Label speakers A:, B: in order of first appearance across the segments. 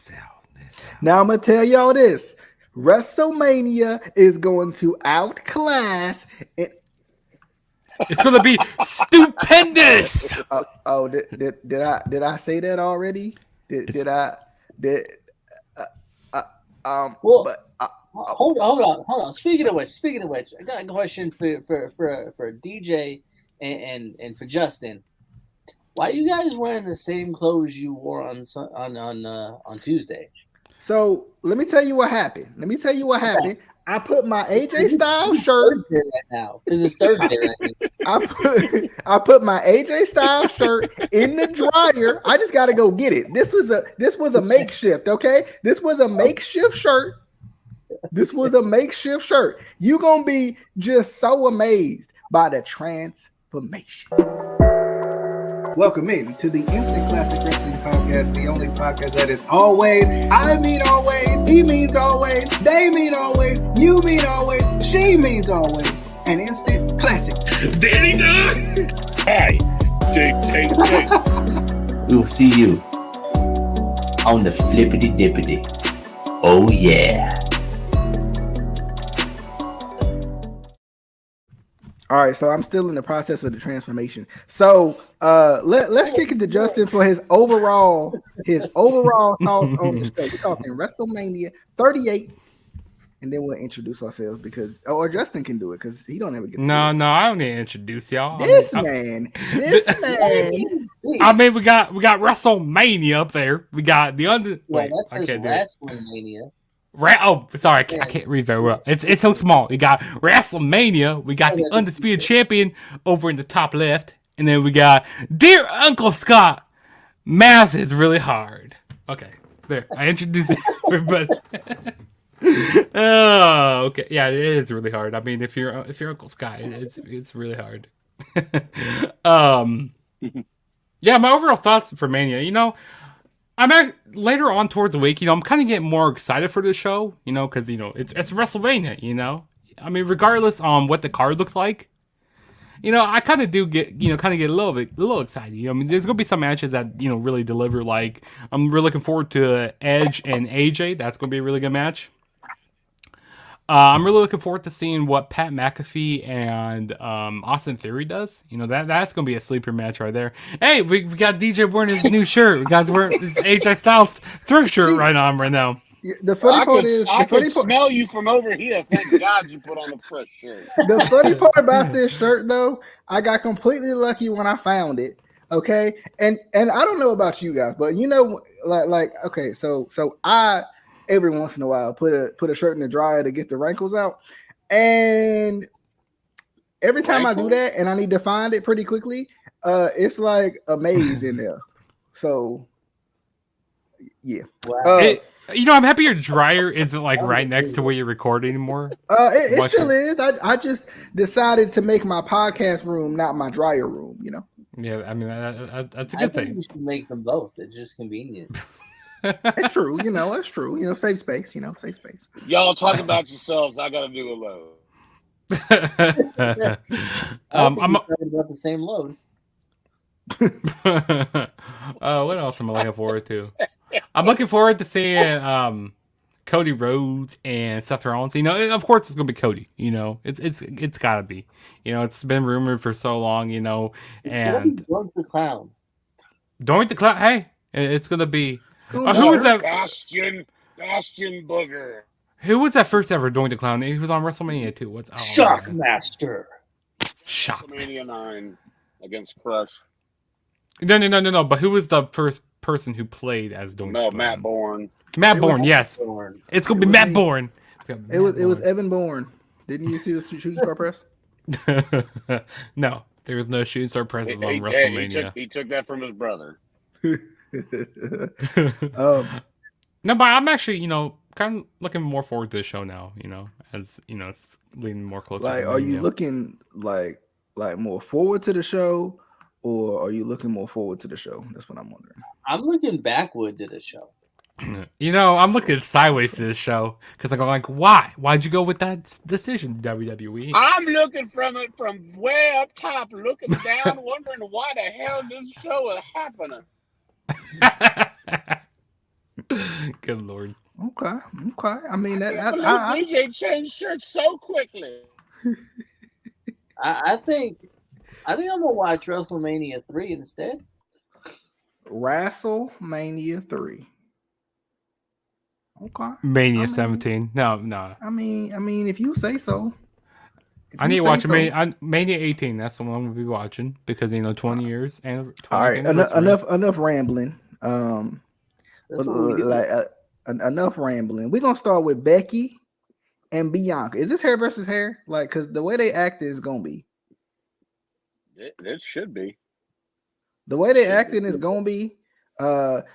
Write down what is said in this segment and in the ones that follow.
A: this out.
B: Now I'm gonna tell y'all this: WrestleMania is going to outclass.
A: It's going to be stupendous.
B: Did I say that already?
C: Hold on. Speaking of which, I got a question for DJ and for Justin. Why are you guys wearing the same clothes you wore on Tuesday?
B: So let me tell you what happened. I put my AJ Styles shirt.
C: Right now, because it's Thursday right now.
B: I put my AJ Styles shirt in the dryer. I just got to go get it. This was a makeshift. Okay, this was a makeshift shirt. You're gonna be just so amazed by the transformation. Welcome in to the Instant Classic Wrestling Podcast, the only podcast that is always, I mean always, he means always, they mean always, you mean always, she means always, an instant classic.
D: Danny Dunn! Hi, Jake.
E: We'll see you on the flippity dippity. Oh yeah.
B: All right, so I'm still in the process of the transformation. So let's kick it to Justin for his overall thoughts on the show. We're talking WrestleMania 38, and then we'll introduce ourselves or Justin can do it because he don't ever get.
A: No, I don't need to introduce y'all.
B: This man.
A: I mean, we got WrestleMania up there. We got the
C: That's WrestleMania.
A: Sorry, I can't read very well. It's so small. We got WrestleMania. We got the undisputed champion over in the top left, and then we got Dear Uncle Scott. Math is really hard. Okay, there. I introduced everybody. Oh, okay. Yeah, it is really hard. I mean, if you're Uncle Scott, it's really hard. Yeah, my overall thoughts for Mania. I'm later on towards the week, I'm kind of getting more excited for the show, because, it's WrestleMania, I mean, regardless on what the card looks like, I kind of do get, a little excited. I mean, there's going to be some matches that, really deliver. Like, I'm really looking forward to Edge and AJ. That's going to be a really good match. I'm really looking forward to seeing what Pat McAfee and Austin Theory does. That's going to be a sleeper match right there. Hey, we got DJ wearing his new shirt. We got his AJ Styles thrift shirt right now.
B: The funny part is...
D: I can smell you from over here. Thank God you put on a fresh shirt.
B: The funny part about this shirt, though, I got completely lucky when I found it. Okay? And I don't know about you guys, but okay, so I... every once in a while, put a shirt in the dryer to get the wrinkles out. And every time I do that and I need to find it pretty quickly, it's like a maze in there. So, yeah.
C: Wow.
A: I'm happy your dryer isn't like right next to where you record anymore.
B: It still is. I just decided to make my podcast room not my dryer room,
A: Yeah, I mean, that's a good thing.
C: You should make them both. It's just convenient.
B: It's true, it's true. Save space, save space.
D: Y'all talk about yourselves. I got to do a load.
C: I'm about the same load.
A: What else am I looking forward to? I'm looking forward to seeing Cody Rhodes and Seth Rollins. Of course it's gonna be Cody. It's gotta be. It's been rumored for so long. And
C: Doink the Clown.
A: Doink the Clown. Hey, it's gonna be. Who was that?
D: Bastion Booger.
A: Who was that first ever Doink the Clown? He was on WrestleMania too.
C: Shockmaster.
D: WrestleMania 9 against Crush.
A: No. But who was the first person who played as Doink the Clown?
D: Matt Bourne.
A: Matt Bourne, yes. It's gonna be Matt Bourne.
B: It was Evan Bourne. Didn't you see the shooting star press?
A: No, there was no shooting star presses on WrestleMania.
D: He took that from his brother.
A: No, but I'm actually, kind of looking more forward to the show now. As it's leaning more closer.
B: Like, are you looking like more forward to the show, or are you looking more forward to the show? That's what I'm wondering.
C: I'm looking backward to the show.
A: I'm looking sideways to this show because I'm like, why? Why'd you go with that decision, WWE?
D: I'm looking from way up top, looking down, wondering why the hell this show is happening.
A: Good lord.
B: Okay. I mean,
D: I can't believe DJ changed shirts so quickly.
C: I think I'm gonna watch WrestleMania 3 instead.
B: WrestleMania 3. Okay.
A: Mania 17. No.
B: I mean, if you say so.
A: I need to watch Mania 18. That's the one I'm gonna be watching because 20 years and 20th
B: all right. Enough rambling.
C: That's what we do.
B: Enough rambling. We're gonna start with Becky and Bianca. Is this hair versus hair? Like, because the way they acted is gonna be.
D: It should be.
B: The way they acting is gonna be.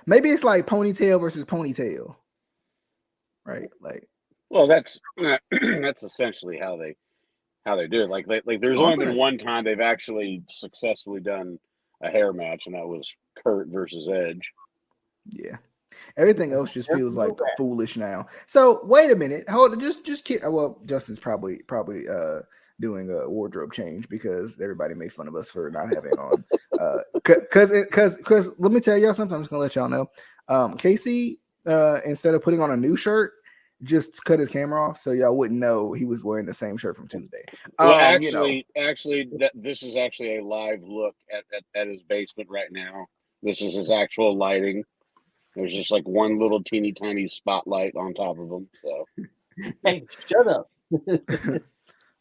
B: Maybe it's like ponytail versus ponytail. Right? Like.
D: Well, that's essentially how they do it. Like there's only been one time they've actually successfully done a hair match, and that was Kurt versus Edge.
B: Yeah. Everything else just feels like foolish now. So wait a minute. Hold on. Just well, Justin's probably doing a wardrobe change because everybody made fun of us for not having on. Because let me tell y'all something. I'm just gonna let y'all know. Casey, instead of putting on a new shirt, just cut his camera off so y'all wouldn't know he was wearing the same shirt from Tuesday.
D: Well, actually, this is actually a live look at his basement right now. This is his actual lighting. There's just like one little teeny tiny spotlight on top of him. So,
C: hey, shut up.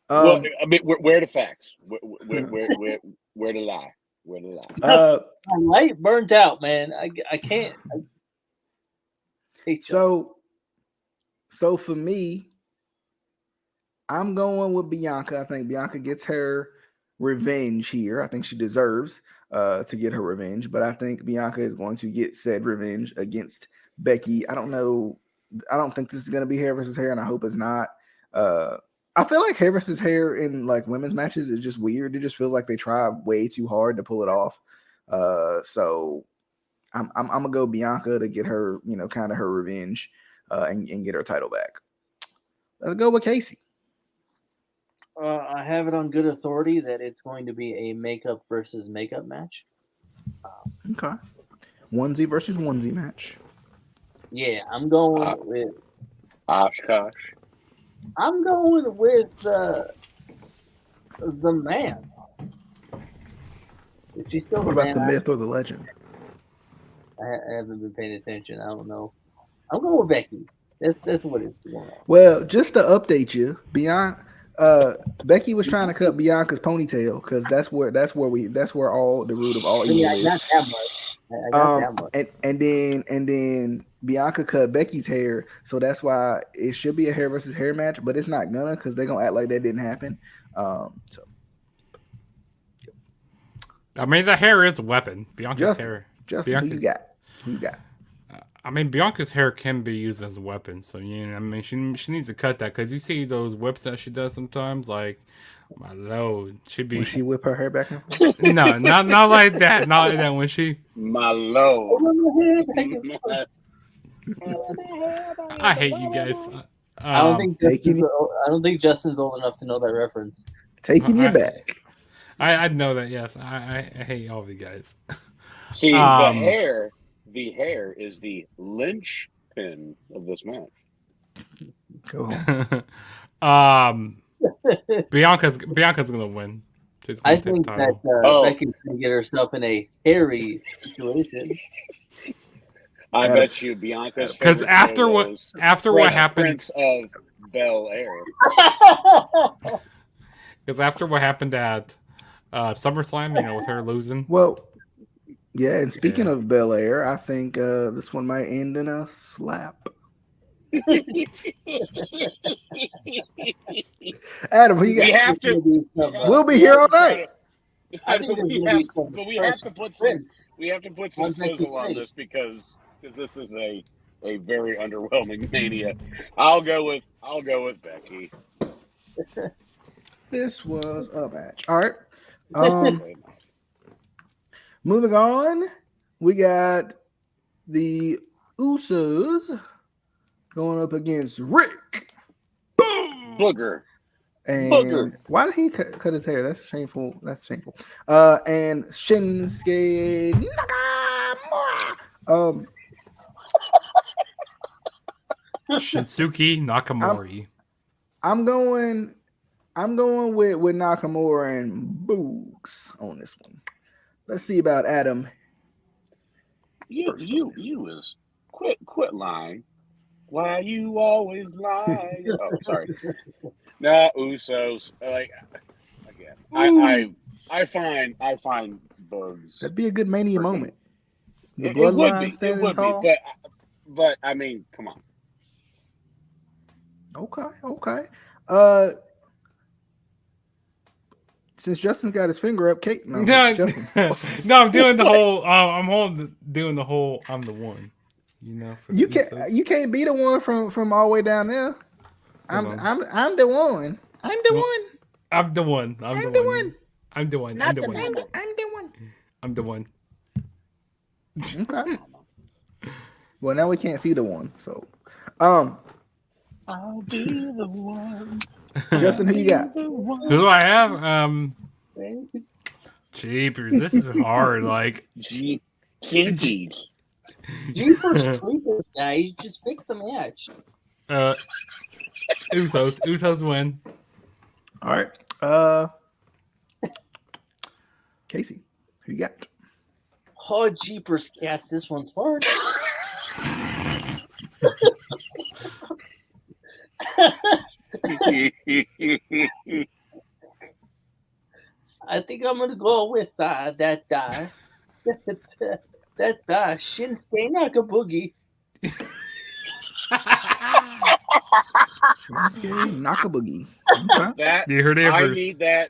D: Well, I mean, where the facts? Where the lie? Where the lie?
C: My light burnt out, man. I can't.
B: So for me, I'm going with Bianca. I think Bianca gets her revenge here. I think she deserves to get her revenge, but I think Bianca is going to get said revenge against Becky. I don't know. I don't think this is going to be hair versus hair, and I hope it's not. I feel like hair versus hair in like women's matches is just weird. It just feels like they try way too hard to pull it off. So I'm gonna go Bianca to get her, kind of her revenge and get her title back. Let's go with Casey.
C: I have it on good authority that it's going to be a makeup versus makeup match.
B: Okay. Onesie versus onesie match.
C: Yeah, I'm going with
D: Oshkosh.
C: I'm going with the man. Is she still
B: what about the myth or the legend?
C: I haven't been paying attention. I don't know. I'm going with Becky. That's what it's going on.
B: Well, just to update you, Becky was trying to cut Bianca's ponytail because that's where all the root of all evil is.
C: Not that much. I got that much.
B: And then Bianca cut Becky's hair, so that's why it should be a hair versus hair match, but it's not gonna because they're gonna act like that didn't happen.
A: I mean, the hair is a weapon. Bianca's hair.
B: Justin, who you got?
A: I mean, Bianca's hair can be used as a weapon, so I mean, she needs to cut that because you see those whips that she does sometimes, like my lord, she'd be.
B: Will she whip her hair back and forth?
A: No, not like that. Not like that. When she.
D: My lord.
A: I hate you guys.
C: I don't think Justin's old enough to know that reference.
B: Taking you back.
A: I know that. Yes, I hate all of you guys.
D: See, the hair is the linchpin of this match.
B: Go
A: on. Bianca's gonna win.
C: I think that Becky's gonna get herself in a hairy situation.
D: I bet you Bianca's
A: because after what happened,
D: Prince of Bel Air.
A: Because after what happened at SummerSlam, with her losing.
B: Well, yeah. And speaking of Bel Air, I think this one might end in a slap. Adam, who you got? We'll be here all night.
D: We have to put some sizzle on this because this is a very underwhelming Mania. I'll go with Becky.
B: This was a match. All right. Moving on, we got the Usos going up against Rick
D: Booger.
B: And
D: Booger.
B: Why did he cut his hair? That's shameful. And Shinsuke Nakamura.
A: Shinsuke Nakamura.
B: I'm going with Nakamura and Boogs on this one. Let's see about Adam.
D: You is quit lying. Why you always lie? Oh, sorry. No, Usos. Like again, I find Bugs.
B: That'd be a good Mania moment. The
D: It would
B: bloodline
D: be. It
B: standing
D: would
B: tall.
D: be. But I mean, come on.
B: Okay. Since Justin got his finger up, Kate. No, Justin.
A: No, I'm doing the whole. Doing the whole. I'm the one. You know, for
B: You
A: the
B: can't.
A: Usos.
B: You can't be the one from all the way down there. I'm the one. I'm the one.
A: I'm the one. I'm the one. I'm the one. I'm the one. I'm the one.
B: Okay. Well, now we can't see the one. So,
D: I'll be the one.
B: Justin, who you got?
A: Who do I have? Jeepers, this is hard. Like,
D: Kinky.
C: Jeepers Creepers, guys. Just pick the match.
A: Usos win.
B: All right. Casey, who you got?
C: Oh, Jeepers cats. This one's hard. I think I'm gonna go with that Shinsuke Nakaboogie.
B: Shinsuke Nakaboogie. Okay.
D: That
A: You heard it
D: I
A: first.
D: need that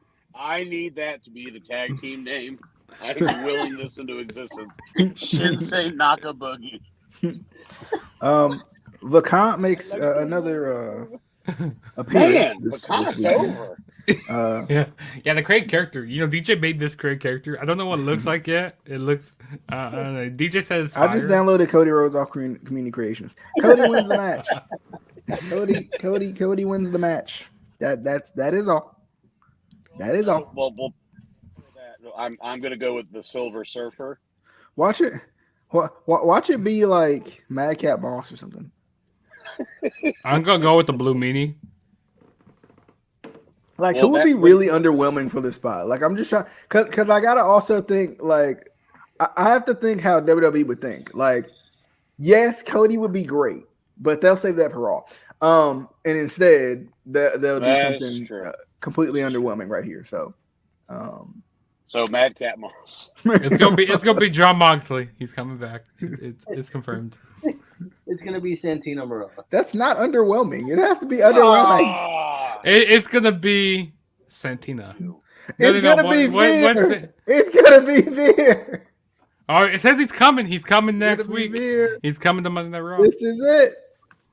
D: to be the tag team name. I'm willing this into existence. Shinsei Nakaboogie.
B: Vacant makes another appearance
D: Man,
B: this
D: Vacant's
B: weekend.
D: over.
A: Yeah, the Craig character. You know, DJ made this Craig character. I don't know what it looks like yet. It looks. I don't know. DJ said it's fire.
B: I just downloaded Cody Rhodes off Community Creations. Cody wins the match. Cody wins the match. That is all. That is all.
D: Well, I'm gonna go with the Silver Surfer.
B: Watch it. Watch it be like Madcap Moss or something.
A: I'm gonna go with the Blue Meanie.
B: Like,
D: Well,
B: who would
D: that
B: be
D: would-
B: really underwhelming for this spot? Like, I'm just trying, because I gotta also think, like, I have to think how WWE would think. Like, yes, Cody would be great, but they'll save that for Raw. And instead they'll do
D: That is
B: something
D: true.
B: completely underwhelming right here. So,
D: So Madcap Moss.
A: It's gonna be John Moxley. He's coming back. It's confirmed.
C: It's gonna be Santino Marella.
B: that's not underwhelming. It has to be underwhelming.
D: Ah!
A: It's gonna be Santina.
B: It's gonna be
A: what's
B: Veer.
A: it?
B: It's gonna be Veer.
A: Oh, it says he's coming. He's coming
B: It's
A: next
B: gonna be
A: week.
B: Veer.
A: He's coming to Monday Night Raw.
B: This is it.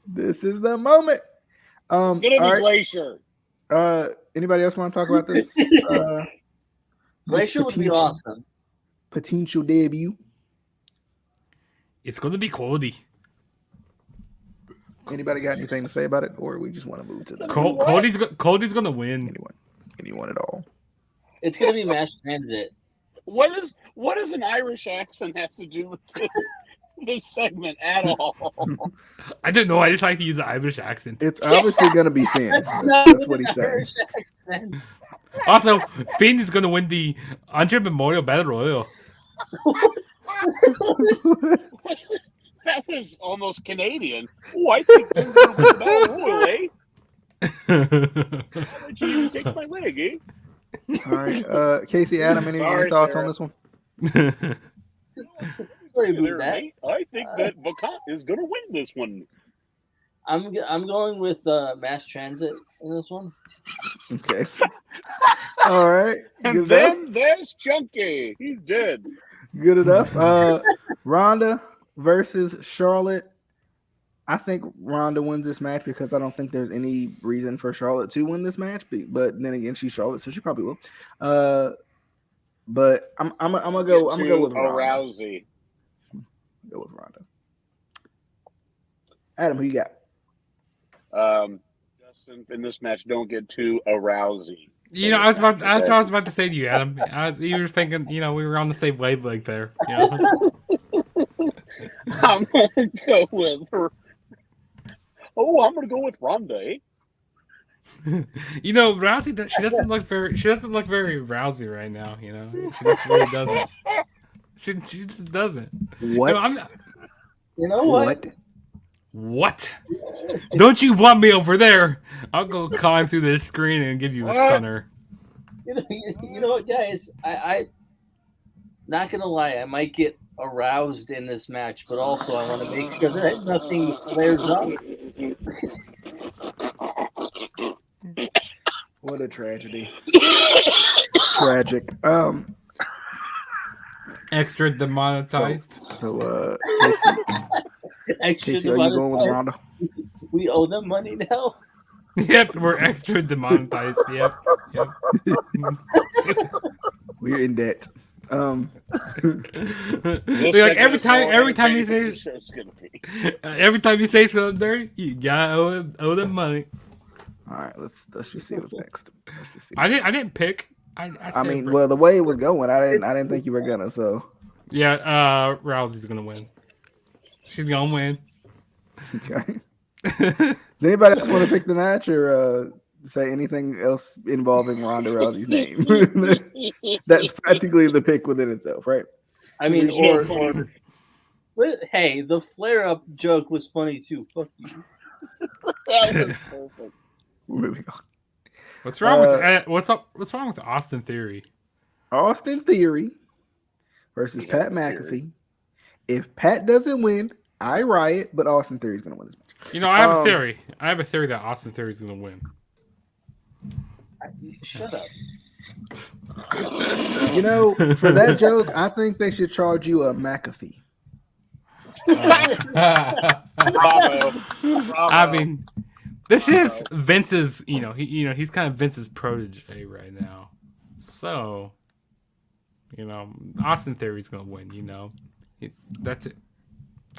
B: This is the moment.
D: It's gonna be
B: all right.
D: Glacier.
B: Anybody else want to talk about this?
C: Glacier would be awesome.
B: Potential debut.
A: It's gonna be Cody.
B: Anybody got anything to say about it, or we just want to move to the
A: Cody's gonna win.
B: anyone at all?
C: It's gonna be Mass Transit.
D: What does an Irish accent have to do with this segment at all?
A: I didn't know. I just like to use the Irish accent.
B: It's obviously going to be Finn. That's what he's saying.
A: Also, Finn is gonna win the Andre Memorial Battle Royal.
D: That was almost Canadian. Oh, I think Finn's gonna win the Battle Royal, eh? Why don't you even take my leg, eh?
B: All right, Casey, Adam, any
D: Sorry,
B: thoughts
D: Sarah.
B: on this one?
C: Sorry
D: There,
C: about that.
D: mate. I think that Vacant is gonna win this one.
C: I'm going with Mass Transit in this one.
B: Okay. All right.
D: And
B: Good
D: then
B: enough.
D: there's Chunky. He's dead.
B: Good enough. Ronda versus Charlotte. I think Ronda wins this match because I don't think there's any reason for Charlotte to win this match. But then again, she's Charlotte, so she probably will. But I'm gonna go. I'm gonna go with Ronda.
D: Rousey.
B: Go with Ronda. Adam, who you got?
D: Justin, in this match, don't get too arousy.
A: You know, that's what I was about to say to you, Adam. You were thinking, you know, we were on the same wavelength there. You know?
D: I'm gonna go with Oh, I'm gonna go with Ronda. Eh?
A: You know, Rousey. She doesn't look very. She doesn't look very Rousey right now. You know, she just really doesn't. She just doesn't.
B: What?
A: No, I'm not.
C: You know what?
A: What? Don't you want me over there? I'll go climb through this screen and give you a stunner.
C: You know what, guys? I not gonna lie, I might get aroused in this match, but also I want to make sure that nothing flares up.
B: What a tragedy. Tragic.
A: Extra demonetized.
B: So
C: Extra
B: Casey, are you going with Ronda?
C: We owe them money now.
A: Yep, we're extra demonetized. Yep.
B: We're in debt.
A: Like every time you say something dirty, you gotta owe them money.
B: All right, let's just see what's next. Let's just see.
A: I didn't pick. I
B: mean, well, the way it was going, I didn't think you were gonna. So
A: yeah, Rousey's gonna win. She's gonna win.
B: Okay. Does anybody else want to pick the match or say anything else involving Ronda Rousey's name? That's practically the pick within itself, right?
C: I mean, hey, the flare up joke was funny too. Fuck you.
D: That was perfect.
B: Moving on.
A: What's wrong with what's wrong with Austin Theory?
B: Austin Theory versus Pat McAfee. If Pat doesn't win, I riot, but Austin Theory is going to win this match.
A: You know, I have a theory. I have a theory that Austin Theory is going to win.
C: Shut up.
B: You know, for that joke, I think they should charge you a McAfee.
D: Bravo.
A: I mean, this is Vince's. He's kind of Vince's protege right now. So, Austin Theory's going to win. That's it.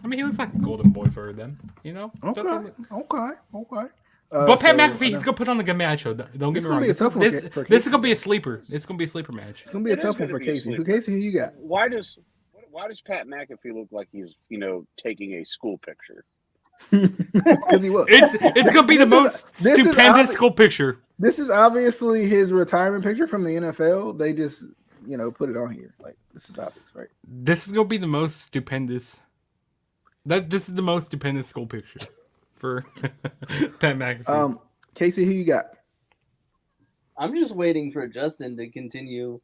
A: I mean, he looks like a golden boy for them.
B: Okay.
A: But Pat McAfee, he's gonna put on a good match. Don't get me wrong. This is gonna be a sleeper. It's gonna be a sleeper match.
B: It's gonna be a tough one for Casey. Casey, who you got?
D: Why does Pat McAfee look like he's taking a school picture?
B: Because he was.
A: It's gonna be the most stupendous school picture.
B: This is obviously his retirement picture from the NFL. They just put it on here. Like, this is obvious, right?
A: This is gonna be the most stupendous. This is the most stupendous school picture for Pat McAfee.
B: Casey, who you got?
C: I'm just waiting for Justin to continue.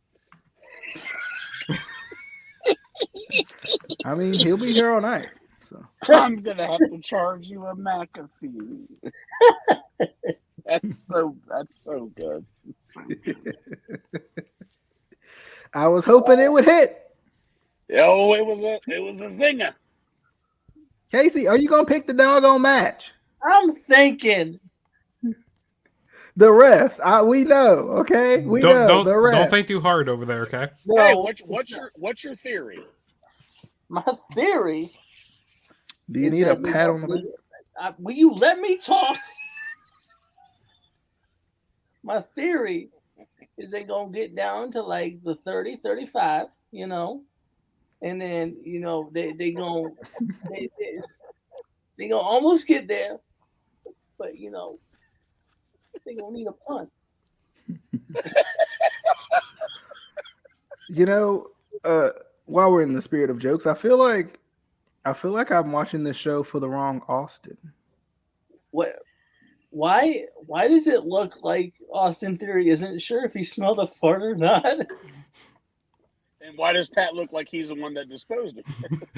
B: I mean, he'll be here all night. So
D: I'm gonna have to charge you a McAfee. That's so good.
B: I was hoping it would hit.
D: Oh, it was a zinger.
B: Casey, are you gonna pick the doggone match?
C: I'm thinking
B: the refs. We know, okay? We know the refs.
A: Don't think too hard over there, okay?
C: No.
D: Hey, what's your theory?
C: My theory.
B: Do you need a pat on the back?
C: Will you let me talk? My theory is they gonna get down to like the 30, 35, and then they gonna almost get there, but they gonna need a punt.
B: While we're in the spirit of jokes, I feel like I'm watching this show for the wrong Austin.
C: What? Why does it look like Austin Theory isn't sure if he smelled a fart or not?
D: And why does Pat look like he's the one that disposed of it?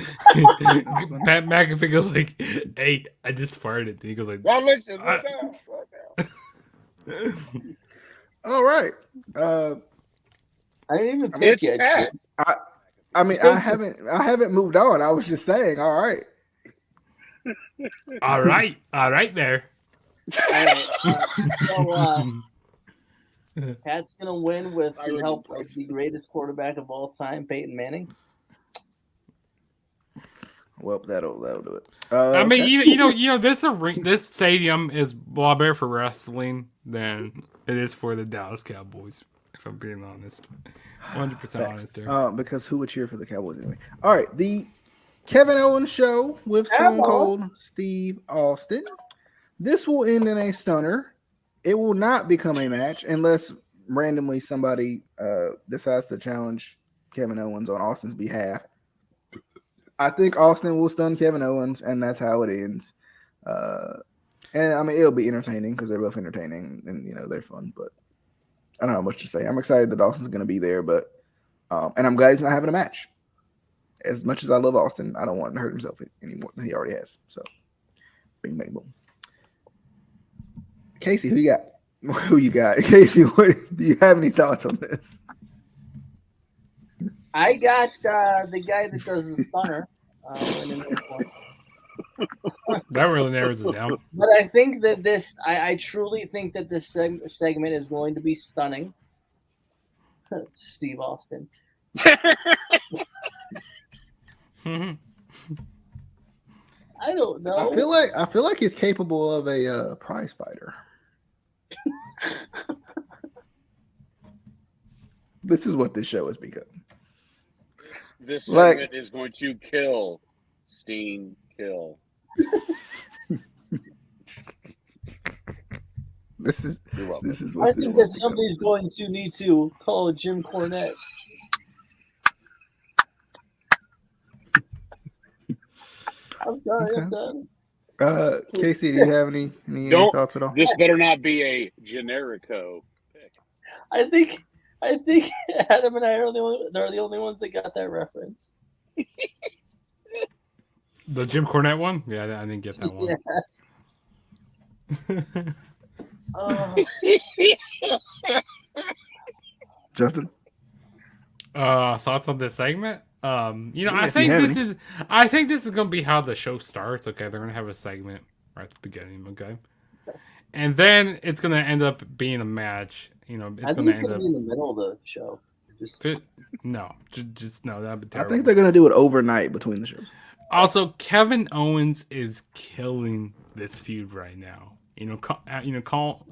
A: Pat McAfee goes like, "Hey, I just farted." And he goes like,
D: "Well, listen, look out."
B: All right.
C: I didn't even pick yet.
D: Pat.
B: I mean, I haven't moved on. I was just saying. All right.
A: All right there.
C: Pat's gonna win with the help of the greatest quarterback of all time, Peyton Manning.
B: Well, that'll do it.
A: I mean, this stadium is a lot better for wrestling than it is for the Dallas Cowboys. If I'm being honest, 100% honest there.
B: Because who would cheer for the Cowboys anyway? All right, the Kevin Owens show with Stone Cold Steve Austin This will end in a stunner. It will not become a match unless randomly somebody decides to challenge Kevin Owens on Austin's behalf. I think Austin will stun Kevin Owens, and that's how it ends. And I mean, it'll be entertaining because they're both entertaining and they're fun. But I don't know much to say. I'm excited that Austin's going to be there, but and I'm glad he's not having a match. As much as I love Austin, I don't want him to hurt himself any more than he already has. So, bing, bang, boom. Casey, who you got? Who you got? Casey, do you have any thoughts on this?
C: I got the guy that does the stunner.
A: That really narrows it down.
C: But I think that I truly think that this segment is going to be stunning. Steve Austin. I don't know.
B: I feel like he's capable of a prize fighter. This is what this show has become.
D: This segment is going to kill Steen. Kill.
B: This is what
C: I think that somebody's going to need to call Jim Cornette. I'm sorry,
B: Okay.
C: I'm done.
B: Casey, do you have any thoughts at all?
D: This better not be a generico pick.
C: I think Adam and I are the only ones that got that reference.
A: The Jim Cornette one? Yeah, I didn't get that one.
B: Justin?
A: Thoughts on this segment? I think this is gonna be how the show starts. Okay, they're gonna have a segment right at the beginning. Okay, and then it's gonna end up being a match. It's gonna end up
C: be in the middle of the show.
A: No. That'd be terrible.
B: I think they're gonna do it overnight between the shows.
A: Also, Kevin Owens is killing this feud right now.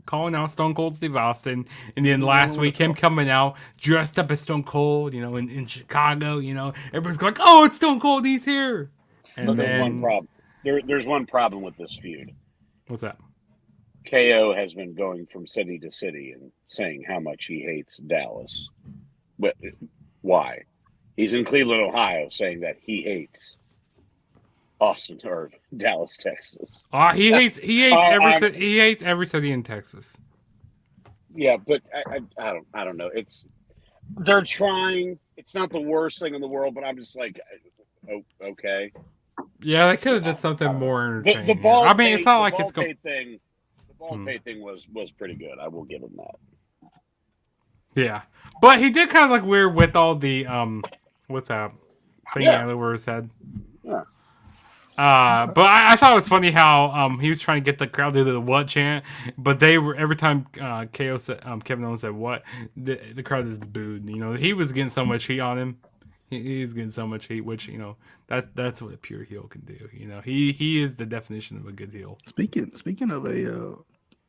A: Calling out Stone Cold Steve Austin, and then last week him coming out dressed up as Stone Cold, in Chicago, everybody's going, "Oh, it's Stone Cold, he's here." And
D: But
A: then
D: there's one problem. There's one problem with this feud.
A: What's that?
D: KO has been going from city to city and saying how much he hates Dallas. But why? He's in Cleveland, Ohio, saying that he hates Austin or Dallas, Texas.
A: He hates every city in Texas.
D: Yeah, but I don't know. They're trying. It's not the worst thing in the world, but I'm just like, oh, okay.
A: Yeah, they could have did something more entertaining.
D: The ball.
A: I mean, it's not like it's
D: going. The ball pay thing was pretty good. I will give him that.
A: Yeah, but he did kind of look weird with all the with that thing over his head.
D: Yeah.
A: But I thought it was funny how he was trying to get the crowd to do the what chant, but they were every time KO said, Kevin Owens said what, the crowd just booed. He was getting so much heat on him. He's getting so much heat, which that's what a pure heel can do. He is the definition of a good heel.
B: Speaking of a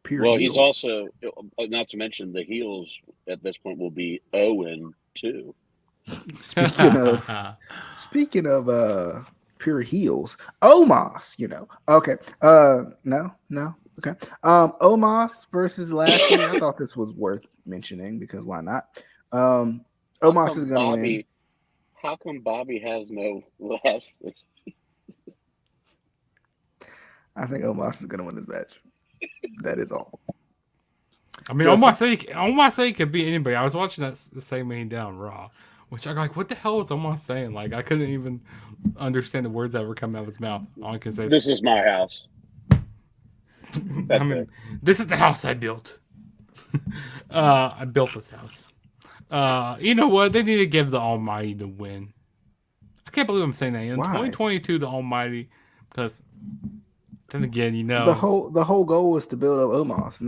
B: pure
D: well,
B: heel.
D: he's also, not to mention the heels at this point will be 0-2.
B: Speaking of pure heels, Omos, okay, no, okay, Omos versus Lashley. I thought this was worth mentioning because why not? Omos is gonna win.
D: How come Bobby has no Lashley?
B: I think Omos is gonna win this match. That is all.
A: I mean, Omos say he could beat anybody. I was watching the segment down Raw, which I'm like, what the hell is Omos saying? Like, I couldn't even understand the words that were coming out of his mouth. All I can say is,
D: "This is my house." That's it.
A: This is the house I built. I built this house. You know what? They need to give the Almighty the win. I can't believe I'm saying that. In 2022, the Almighty, because then again,
B: the whole goal was to build up Omos.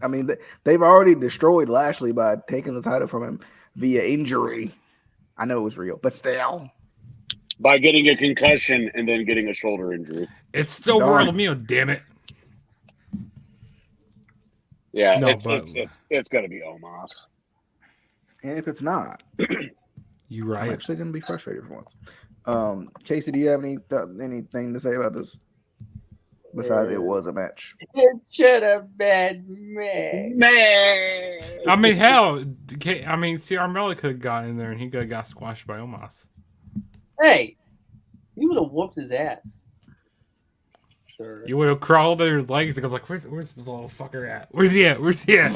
B: I mean, they've already destroyed Lashley by taking the title from him via injury. I know it was real, but still.
D: By getting a concussion and then getting a shoulder injury.
A: It's still Royal Meal, damn it.
D: Yeah, it's going to be Omos.
B: And if it's not,
A: you're right.
B: I'm actually going to be frustrated for once. Casey, do you have anything to say about this? Besides, it was a match.
C: It should have been me.
D: Man.
A: I mean, hell, see, Carmella could have got in there and he could have got squashed by Omos.
C: Hey, you would have whooped his ass. Sir.
A: You would have crawled under his legs and goes like, "Where's this little fucker at? Where's he at? Where's he at?"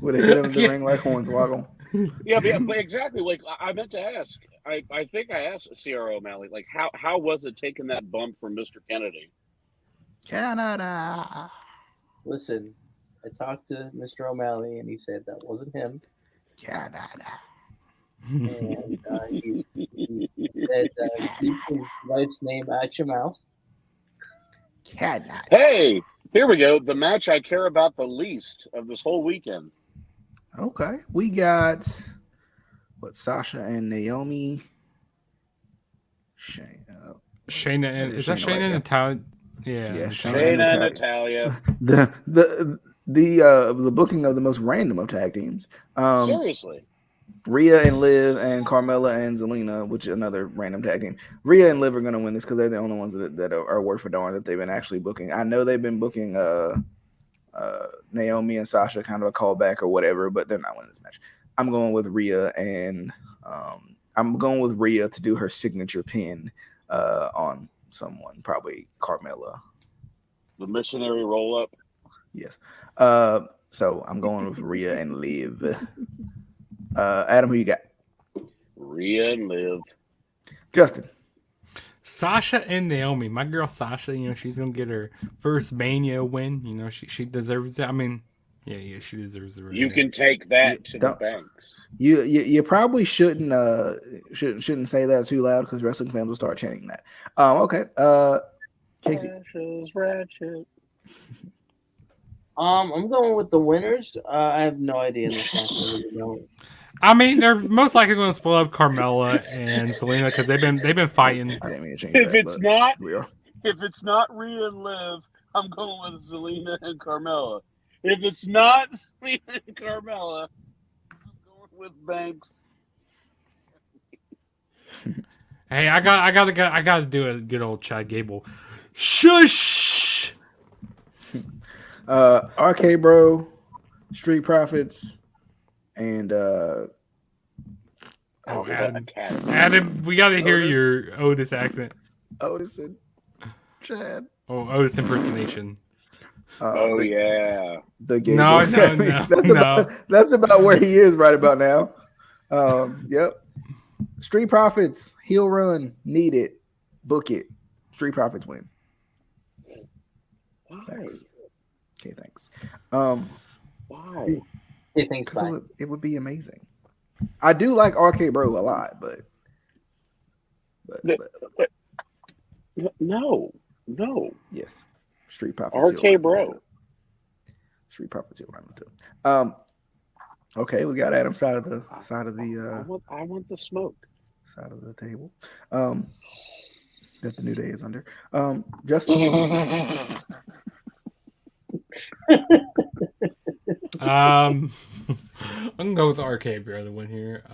B: Would have hit him in the ring like Hornswoggle.
D: Yeah, but exactly. Like I meant to ask. I think I asked CRO O'Malley, like how was it taking that bump from Mr. Kennedy?
B: Canada.
C: Listen, I talked to Mr. O'Malley and he said that wasn't him.
B: Canada.
C: And he said, keep his wife's name out your mouth.
B: Canada.
D: Hey, here we go. The match I care about the least of this whole weekend.
B: Okay, we got Sasha and Naomi.
A: Shayna and is that
B: Shayna,
A: Shayna and
B: right,
A: Natalia? Yeah,
D: Shayna and Natalia.
B: The booking of the most random of tag teams.
D: Seriously.
B: Rhea and Liv and Carmella and Zelina, which is another random tag team. Rhea and Liv are going to win this because they're the only ones that are worth a darn that they've been actually booking. I know they've been booking Naomi and Sasha, kind of a callback or whatever, but they're not winning this match. I'm going with Rhea, and I'm going with Rhea to do her signature pin on someone, probably Carmella.
D: The missionary roll up.
B: Yes. So I'm going with Rhea and Liv. Adam, who you got?
D: Rhea and Liv.
B: Justin.
A: Sasha and Naomi. My girl Sasha, she's gonna get her first Mania win. She deserves it. I mean, yeah, she deserves it.
D: You can take that to the banks.
B: You probably shouldn't say that too loud because wrestling fans will start chanting that. Okay. Casey.
D: Ratchet.
C: I'm going with the winners. I have no idea.
A: I mean, they're most likely going to split up Carmella and Zelina because they've been fighting.
B: I didn't mean to change
D: If
B: that,
D: it's not Rhea and Liv, I'm going with Zelina and Carmella. If it's not Zelina and Carmella, I'm going with Banks.
A: Hey, I got to do a good old Chad Gable. Shush.
B: RK Bro, Street Profits, and
A: Adam, we got to hear your Otis accent.
B: Otis and Chad.
A: Oh, Otis impersonation.
B: The Gable.
A: No.
B: That's about where he is right about now. Yep. Street Profits, heel run, need it, book it. Street Profits win. Thanks. Okay, thanks.
D: Why?
B: It would be amazing. I do like RK Bro a lot, but
D: no.
B: Yes, Street Profits.
D: RK Bro.
B: Street Profits. Let's do it. Okay, we got Adam's side of the
D: I want the smoke.
B: Side of the table. That the New Day is under. Justin.
A: I'm gonna go with RK Bro the win here.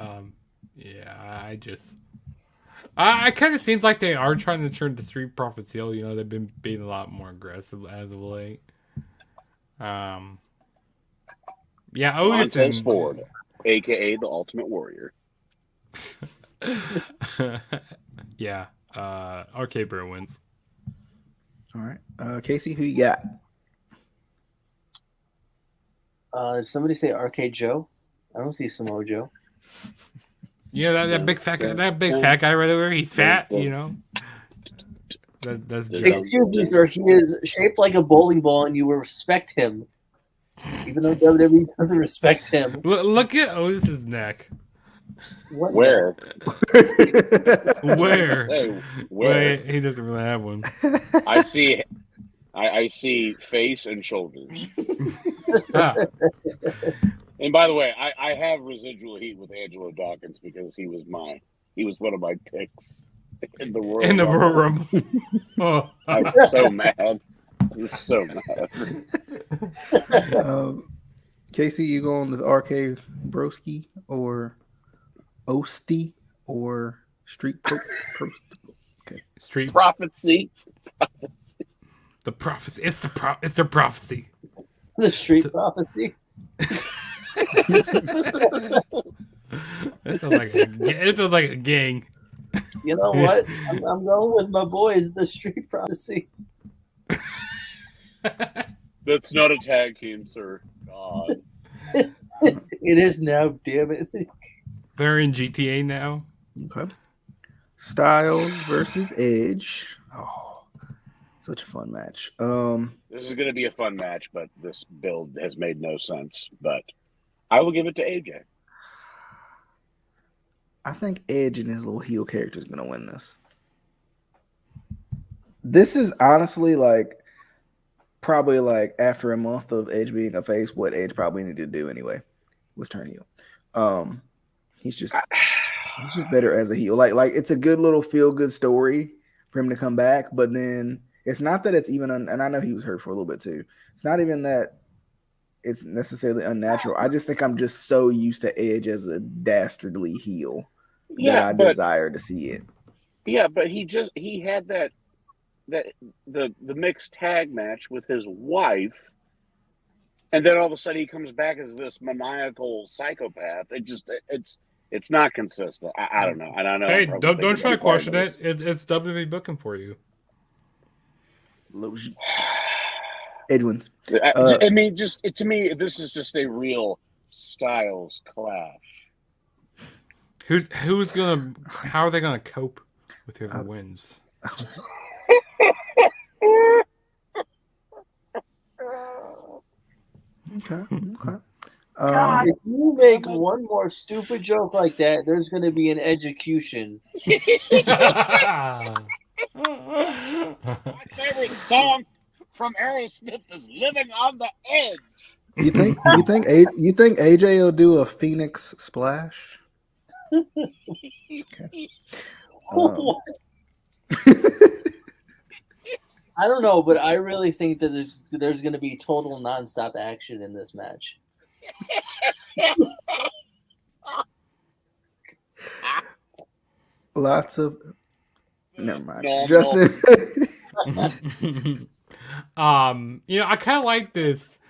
A: I kind of seems like they are trying to turn the Street Profits heel. They've been being a lot more aggressive as of late. Otis and
D: Ford, aka the Ultimate Warrior.
A: RK Bro wins.
B: All right, Casey, who you got?
C: Did somebody say RK Joe? I don't see Samoa Joe.
A: That big fat guy. That big fat guy right over there. He's fat. That's Joe.
C: Excuse me, sir. He is shaped like a bowling ball, and you will respect him, even though WWE doesn't respect him.
A: Look at Otis's neck.
C: What?
D: Where?
A: Where? Wait, he doesn't really have one.
D: I see face and shoulders. And by the way, I have residual heat with Angelo Dawkins because he was one of my picks in the Royal
A: Rumble.
D: Oh. I was so mad. I was so mad.
B: Casey, you going with RK Broski or Osty or Street Post? Okay.
D: Street Prophecy.
A: The prophecy. It's their prophecy.
C: The Street Prophecy.
A: This sounds like a gang.
C: You know what? I'm going with my boys, the Street Prophecy.
D: That's not a tag team, sir. God.
C: It is now, damn it.
A: They're in GTA now.
B: Okay. Styles versus Edge. Oh, such a fun match.
D: This is going to be a fun match, but this build has made no sense. But I will give it to AJ.
B: I think Edge and his little heel character is going to win this. This is honestly like probably like after a month of Edge being a face, what Edge probably needed to do anyway was turn heel. He's just better as a heel. Like it's a good little feel good story for him to come back, but then it's not that it's even and I know he was hurt for a little bit too. It's not even that it's necessarily unnatural. I just think I'm just so used to Edge as a dastardly heel that I desire to see it.
D: Yeah, but he had that the mixed tag match with his wife, and then all of a sudden he comes back as this maniacal psychopath. It's not consistent. I don't know. I don't know.
A: Hey, don't try to question it. It's WWE booking for you.
B: Edge wins.
D: I mean, to me, this is just a real Styles clash.
A: Who's gonna? How are they gonna cope with whoever wins?
B: Okay.
C: If you make one more stupid joke like that, there's going to be an execution.
D: My favorite song from Aerosmith is "Living on the Edge."
B: You think AJ will do a Phoenix Splash? Okay.
C: I don't know, but I really think that there's going to be total nonstop action in this match.
B: Lots of. Never mind,
D: No.
B: Justin.
A: I kind of like this.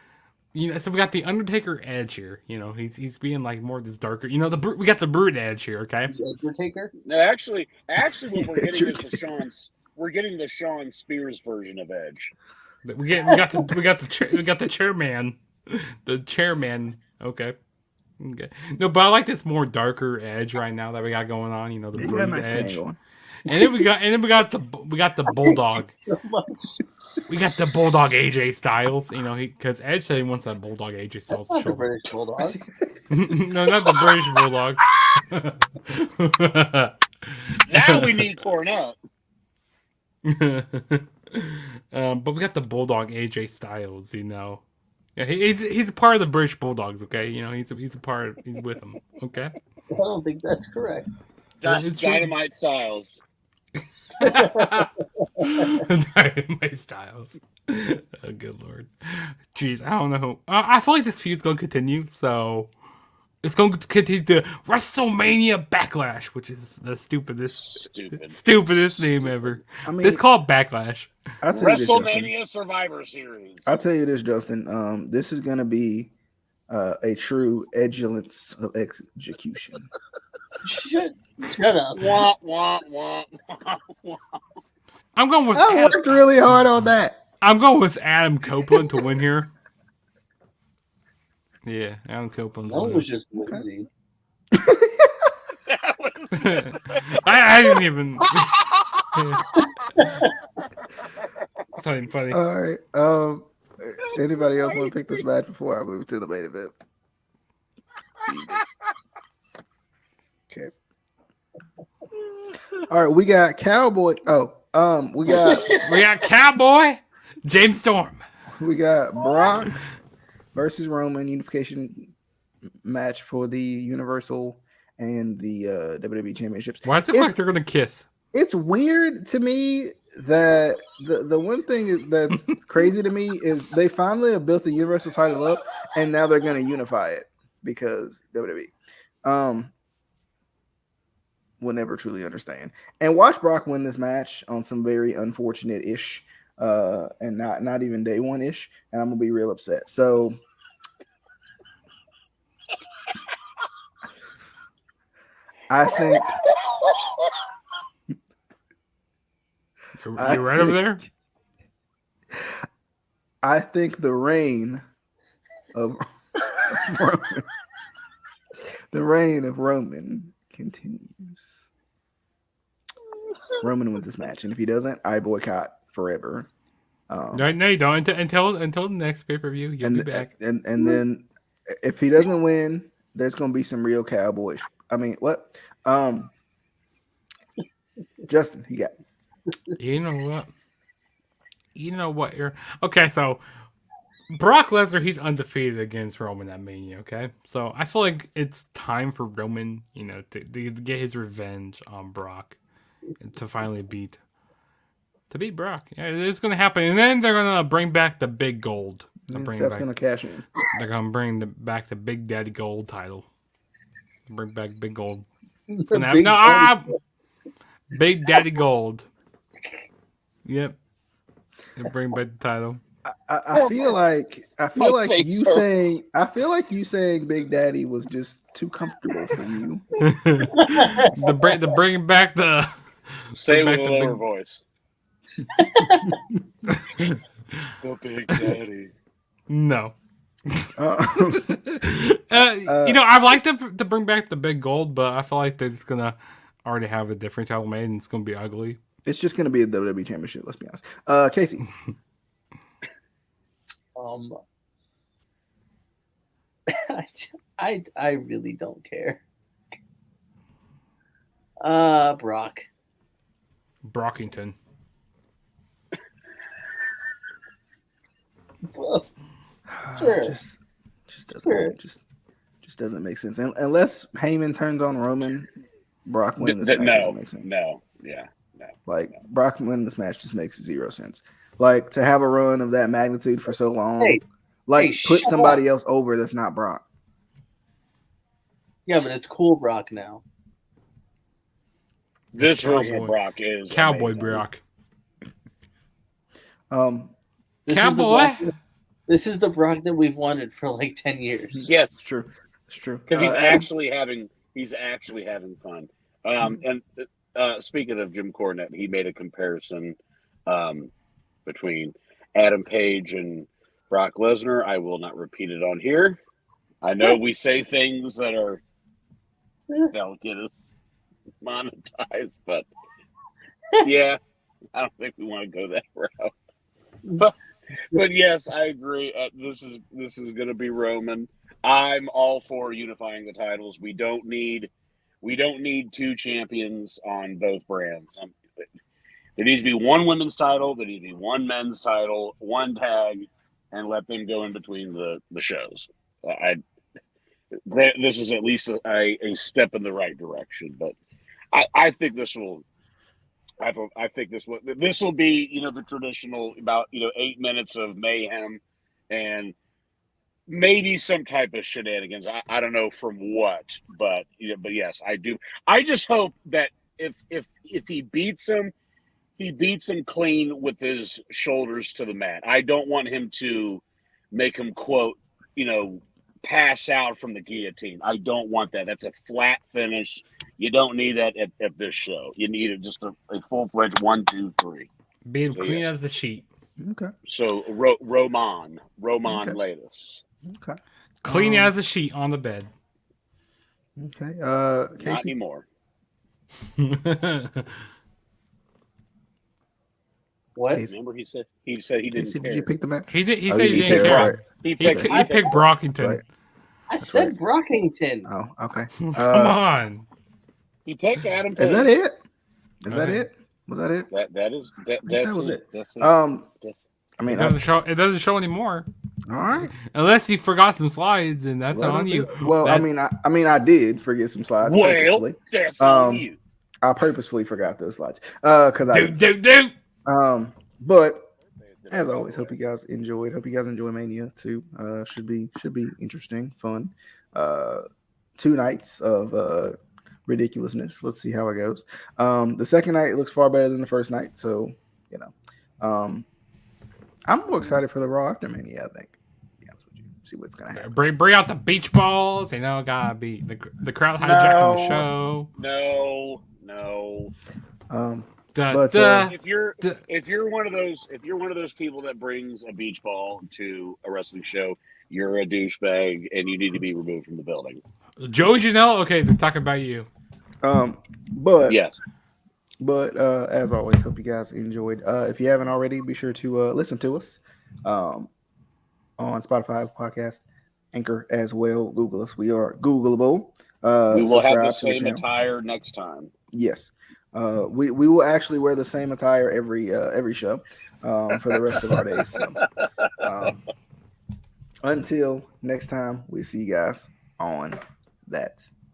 A: So we got the Undertaker Edge here. He's being like more this darker. We got the Brute Edge here. Okay.
C: Undertaker?
D: No, actually, what we're getting is we're getting the Sean Spears version of Edge.
A: We got the chairman, the chairman. Okay. No, but I like this more darker Edge right now that we got going on. The Brute Edge. And then we got the Bulldog. We got the Bulldog AJ Styles, because Edge said he wants that Bulldog AJ Styles.
C: That's not the British Bulldog.
A: No, not the British Bulldog.
D: Now we need Cornette.
A: But we got the Bulldog AJ Styles. Yeah, he's a part of the British Bulldogs. Okay, he's a part. He's with them. Okay.
C: I don't think that's correct.
D: Dynamite Styles.
A: Dynamite Styles. Oh, good lord. Jeez, I don't know. I feel like this feud's going to continue, so it's going to continue to WrestleMania Backlash, which is the stupidest name ever. I mean, it's called Backlash.
D: WrestleMania Survivor Series.
B: I'll tell you this, Justin. This is going to be a true edulence of execution.
C: Shut up.
D: Wah, wah, wah, wah, wah.
A: I'm going with.
B: I worked really hard on that.
A: I'm going with Adam Copeland to win here. Yeah, Adam Copeland.
C: That was just Lindsay.
A: I didn't even. It's not even funny.
B: All right. Anybody else want to pick this match before I move to the main event? Okay. All right, we got Cowboy. We got
A: Cowboy James Storm.
B: We got Brock versus Roman unification match for the Universal and the WWE Championships.
A: Why does it look like they're gonna kiss?
B: It's weird to me that the one thing that's crazy to me is they finally have built the Universal title up, and now they're going to unify it because WWE. Will never truly understand. And watch Brock win this match on some very unfortunate-ish and not even day one ish, and I'm gonna be real upset. So I think
A: You right over there?
B: I think the reign of Roman, the reign of Roman continues. Roman wins this match, and if he doesn't, I boycott forever.
A: No, you don't. Until the next pay-per-view, you'll be back.
B: And then if he doesn't win, there's gonna be some real cowboys. I mean, what? Justin, you got.
A: You know what? Okay. So Brock Lesnar, he's undefeated against Roman at Mania. Okay, so I feel like it's time for Roman, to get his revenge on Brock, and to finally beat Brock. Yeah, it's gonna happen, and then they're gonna bring back the big gold.
B: Seth's gonna cash in.
A: They're gonna bring back the Big Daddy Gold title. Bring back Big Gold.
B: It's
A: gonna happen. Big Daddy Gold. Yep. They'll bring back the title.
B: I feel like
D: face hurts.
B: you saying Big Daddy was just too comfortable for you.
A: The bringing back the.
D: Say
A: bring
D: with
A: back
D: a
A: the
D: lower
A: big-
D: voice. The Big Daddy.
A: No.
B: Uh,
A: I'd like to bring back the Big Gold, but I feel like they're just gonna already have a different title made, and it's gonna be ugly.
B: It's just gonna be a WWE Championship. Let's be honest. Casey.
C: I really don't care. Brock.
A: Brockington.
C: Sure.
B: Just doesn't just doesn't make sense. And unless Heyman turns on Roman, Brock winning this match doesn't make sense.
D: No.
B: Like Brock winning this match just makes zero sense. Like to have a run of that magnitude for so long, put
C: shut
B: somebody else over that's not Brock.
C: Yeah, but it's cool Brock now.
D: This
A: Cowboy.
D: version of Brock is
A: Cowboy
D: amazing.
A: Brock.
C: This
A: Cowboy.
C: This is the Brock that we've wanted for like 10 years.
D: Yes,
B: It's true. It's true.
D: because he's
B: Adam?
D: actually having fun. And speaking of Jim Cornette, he made a comparison between Adam Page and Brock Lesnar. I will not repeat it on here. I know we say things that'll get us monetized, but yeah, I don't think we want to go that route. But yes, I agree. This is going to be Roman. I'm all for unifying the titles. We don't need two champions on both brands. There needs to be one women's title. There needs to be one men's title, one tag, and let them go in between the shows. This is at least a step in the right direction. But I think this will. I think this will be the traditional about 8 minutes of mayhem and maybe some type of shenanigans. I don't know from what, but yes, I do. I just hope that if he beats him clean with his shoulders to the mat. I don't want him to make him quote pass out from the guillotine. I don't want that. That's a flat finish. You don't need that at this show. You need it just a full-fledged 1, 2, 3.
A: Being clean as the sheet.
B: Okay.
D: So Roman
B: Okay.
D: Lattis.
B: Okay.
A: Clean as a sheet on the bed.
B: Okay.
D: Not
B: Casey.
D: anymore.
C: What?
B: Casey.
D: Remember he said he didn't
B: Casey,
D: care.
B: did you pick the match?
A: He did. He
B: Oh,
A: said
B: you
A: he didn't
B: care,
A: care.
B: right.
D: He
A: He
D: picked,
A: picked Brockington.
B: Right.
C: I said Brockington.
B: Oh, okay.
A: Come on.
D: he picked Adam Page.
B: Is that it? Is that
A: Okay.
B: it? Was that it?
D: That
B: was it.
D: That's it.
B: I mean,
A: It doesn't show. It doesn't show anymore.
B: all right.
A: Unless he forgot some slides, and that's
B: Let
A: on
B: him
A: you.
B: do it. Well,
A: That-
B: I mean, I did forget some slides.
D: Well,
B: Purposefully.
D: that's on
B: Um,
D: you.
B: I purposefully forgot those slides because I.
A: do.
B: But as always, hope you guys enjoyed. Hope you guys enjoy Mania too. Should be interesting, fun. 2 nights of ridiculousness. Let's see how it goes. The second night looks far better than the first night, so I'm more excited for the Raw after Mania. I think. To be honest with you, see what's gonna happen.
A: Bring out the beach balls. You know, gotta be the crowd hijacking the show.
D: No.
B: But
D: If you're one of those people that brings a beach ball to a wrestling show, you're a douchebag and you need to be removed from the building.
A: Joey Janelle. Okay, they're talking about you.
B: But
D: yes.
B: But as always, hope you guys enjoyed. If you haven't already, be sure to listen to us on Spotify, podcast, Anchor as well. Google us. We are Googleable.
D: We will have the
B: subscribe to
D: same
B: channel.
D: attire next time.
B: Yes. We will actually wear the same attire every show for the rest of our days. So, until next time, we see you guys on that.